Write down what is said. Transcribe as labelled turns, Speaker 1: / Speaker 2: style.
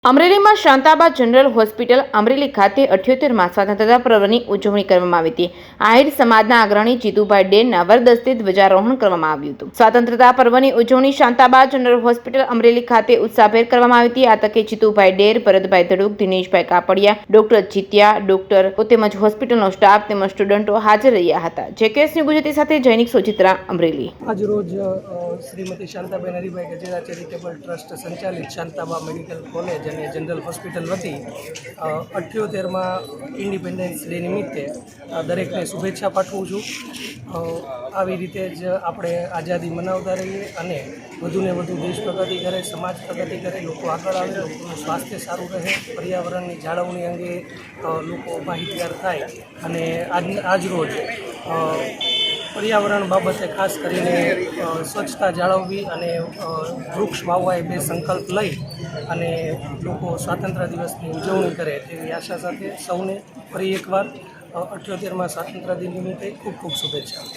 Speaker 1: અમરેલીમાં Shantaba general hospital Amreli ખાતે 78માં સ્વાતંત્રતા પર્વની ઉજવણી કરવામાં આવી હતી। આહિર સમાજના અગ્રણી જીતુભાઈ ડેરના વરદસ્તે ધ્વજારોહણ કરવામાં આવ્યું હતું। સ્વાતંત્રતા પર્વની ઉજવણી શાંતાબા જનરલ હોસ્પિટલ અમરેલી ખાતે ઉત્સાહભેર કરવામાં આવી હતી। આ તકે જીતુભાઈ ડેર, ભરતભાઈ ધડુક, દિનેશભાઈ કાપડિયા, ડોક્ટર જીત્યા, ડોક્ટરો તેમજ હોસ્પિટલનો સ્ટાફ તેમજ સ્ટુડન્ટો હાજર રહ્યા હતા। જેકેએસ ન્યૂઝ ગુજરાતી સાથે જૈનિક સોજિત્રા, અમરેલી।
Speaker 2: આજ રોજ શ્રીમતી શાંતાબેન હરિભાઈ ગજેરા ચેરિટેબલ ટ્રસ્ટ સંચાલિત શાંતાબા મેડિકલ કોલેજ અને જનરલ હોસ્પિટલ વતી 78માં ઇન્ડિપેન્ડન્સ ડે નિમિત્તે દરેકને શુભેચ્છા પાઠવું છું। આવી રીતે જ આપણે આઝાદી મનાવતા રહીએ અને વધુને વધુ દેશ પ્રગતિ કરે, સમાજ પ્રગતિ કરે, લોકો આગળ આવે, લોકોનું સ્વાસ્થ્ય સારું રહે, પર્યાવરણની જાળવણી અંગે લોકો માહિતગાર થાય અને આજ રોજ પર્યાવરણ બાબતે ખાસ કરીને સ્વચ્છતા જાળવવી અને વૃક્ષ વાવવા એ બે સંકલ્પ લઈ અને લોકો સ્વાતંત્ર્ય દિવસની ઉજવણી કરે તેવી આશા સાથે સૌને ફરી એકવાર 78માં સ્વાતંત્ર્ય દિન નિમિત્તે ખૂબ ખૂબ શુભેચ્છાઓ।